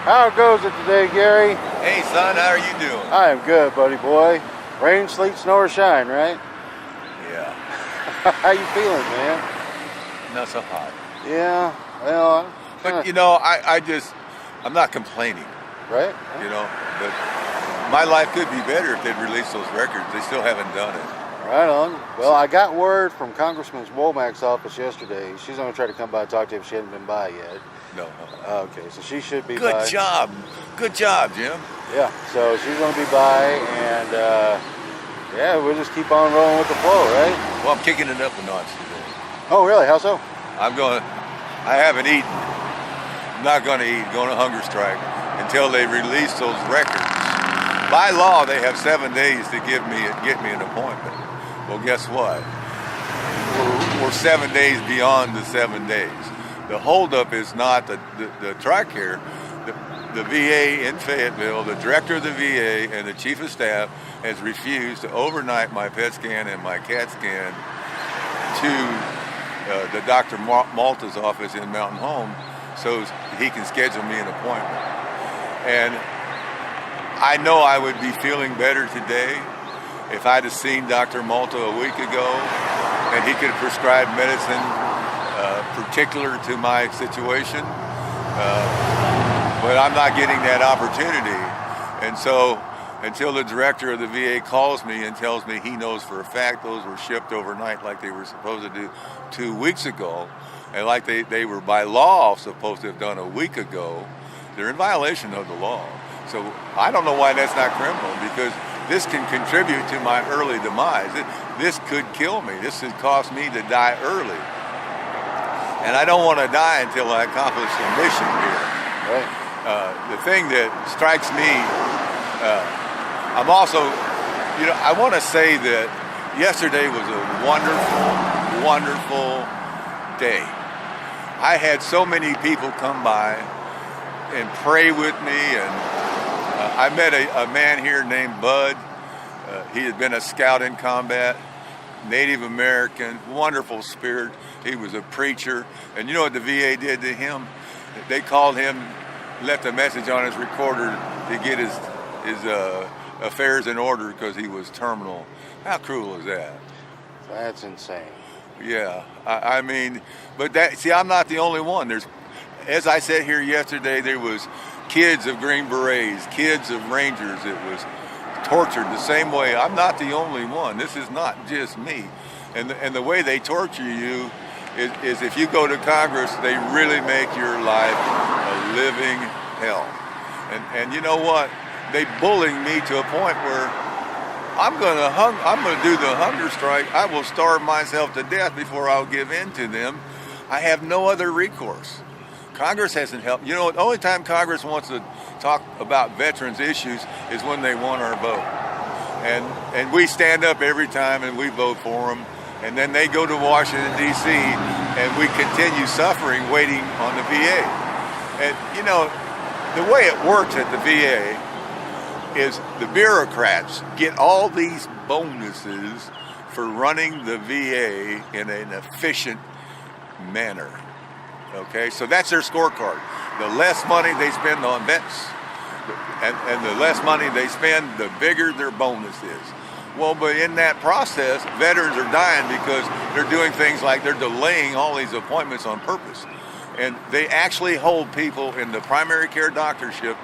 How goes it today, Gary? Hey, son, how are you doing? I am good, buddy boy. Rain, sleet, snow, or shine, right? Yeah, How you feeling, man? not so hot. Yeah, well, But, I'm not complaining, right? but my life could be better if they'd released those records. They still haven't done it. Right on. Well, I got word from Congressman Womack's office yesterday. She's going to try to come by and talk to you if she hasn't been by yet. No. Okay, so she should be by. Good job. Good job, Jim. Yeah, so she's going to be by, and yeah, we'll just keep on rolling with the flow, right? Well, I'm kicking it up a notch today. Oh, really? How so? I haven't eaten. I'm not going to eat. Going to hunger strike until they release those records. By law, they have 7 days to get me an appointment. Well, guess what? We're 7 days beyond the 7 days. The holdup is not the TRICARE. The VA in Fayetteville, the director of the VA and the chief of staff has refused to overnight my PET scan and my CAT scan to the Dr. Malta's office in Mountain Home so he can schedule me an appointment. And I know I would be feeling better today if I'd have seen Dr. Malta a week ago and he could have prescribed medicine particular to my situation. But I'm not getting that opportunity. And so until the director of the VA calls me and tells me he knows for a fact those were shipped overnight like they were supposed to do 2 weeks ago, and like they were by law supposed to have done a week ago, they're in violation of the law. So I don't know why that's not criminal, because this can contribute to my early demise. This could kill me. This could cost me to die early. And I don't want to die until I accomplish the mission here. Right. The thing that strikes me, I'm also, I want to say that yesterday was a wonderful, wonderful day. I had so many people come by and pray with me, and I met a man here named Bud. He had been a scout in combat, Native American, wonderful spirit. He was a preacher. And you know what the VA did to him? They called him, left a message on his recorder to get his affairs in order because he was terminal. How cruel is that? That's insane. Yeah, I mean, but I'm not the only one. As I said here yesterday, there was kids of Green Berets, kids of Rangers. It was tortured the same way. I'm not the only one. This is not just me. And the way they torture you is if you go to Congress, they really make your life a living hell. And you know what? They bullying me to a point where I'm gonna do the hunger strike. I will starve myself to death before I'll give in to them. I have no other recourse. Congress hasn't helped. You know, the only time Congress wants to talk about veterans issues is when they want our vote. And we stand up every time and we vote for them. And then they go to Washington, D.C., and we continue suffering waiting on the VA. And, the way it works at the VA is the bureaucrats get all these bonuses for running the VA in an efficient manner. Okay, so that's their scorecard. The less money they spend on vets, and the less money they spend, the bigger their bonus is. Well, but in that process, veterans are dying because they're doing things like they're delaying all these appointments on purpose. And they actually hold people in the primary care doctorship,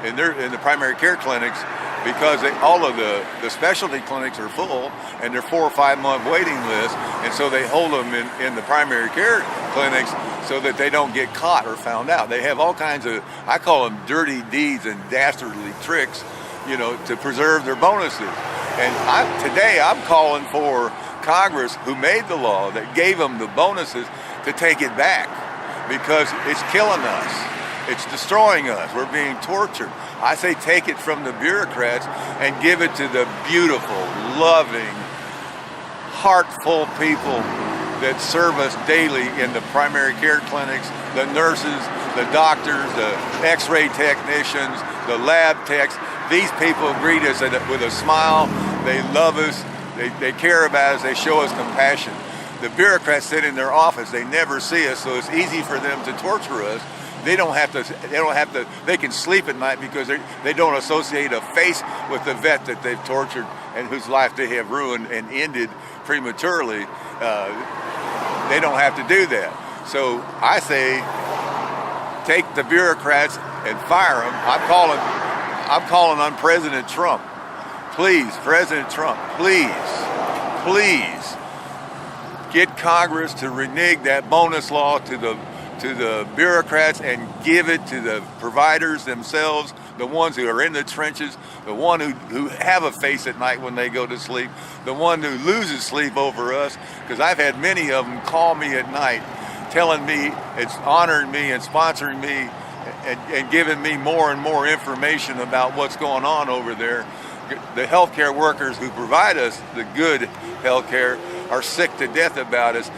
in the primary care clinics, because all of the specialty clinics are full and they're 4 or 5 month waiting list, and so they hold them in the primary care clinics so that they don't get caught or found out. They have all kinds of, I call them dirty deeds and dastardly tricks, to preserve their bonuses. And today I'm calling for Congress, who made the law that gave them the bonuses, to take it back, because it's killing us. It's destroying us. We're being tortured. I say take it from the bureaucrats and give it to the beautiful, loving, heartful people that serve us daily in the primary care clinics, the nurses, the doctors, the x-ray technicians, the lab techs. These people greet us with a smile. They love us. They care about us. They show us compassion. The bureaucrats sit in their office. They never see us, so it's easy for them to torture us they don't have to, they can sleep at night because they don't associate a face with the vet that they've tortured and whose life they have ruined and ended prematurely. They don't have to do that. So I say, take the bureaucrats and fire them. I'm calling on President Trump. Please, President Trump, please get Congress to renege that bonus law to the bureaucrats and give it to the providers themselves, the ones who are in the trenches, the one who have a face at night when they go to sleep, the one who loses sleep over us, because I've had many of them call me at night telling me, it's honoring me and sponsoring me and giving me more and more information about what's going on over there. The healthcare workers who provide us the good healthcare are sick to death about us.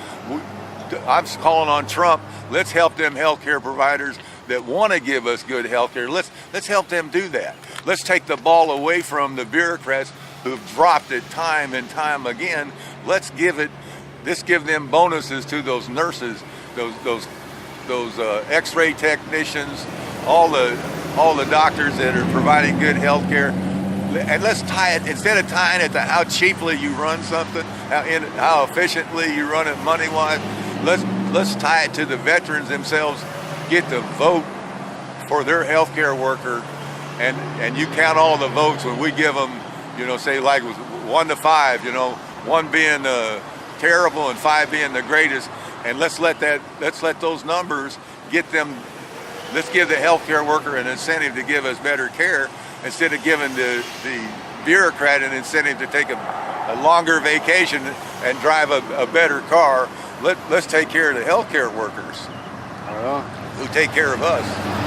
I'm calling on Trump. Let's help them healthcare providers that want to give us good healthcare. Let's help them do that. Let's take the ball away from the bureaucrats who've dropped it time and time again. Let's give them bonuses to those nurses, those X-ray technicians, all the doctors that are providing good healthcare. And let's tie it, instead of tying it to how cheaply you run something, how efficiently you run it money-wise, let's tie it to the veterans themselves get to vote for their healthcare worker, and you count all the votes when we give them, say like 1 to 5, 1 being terrible and 5 being the greatest, and let's let those numbers get them. Let's give the healthcare worker an incentive to give us better care, instead of giving the bureaucrat an incentive to take a longer vacation and drive a better car. Let's take care of the healthcare workers who take care of us.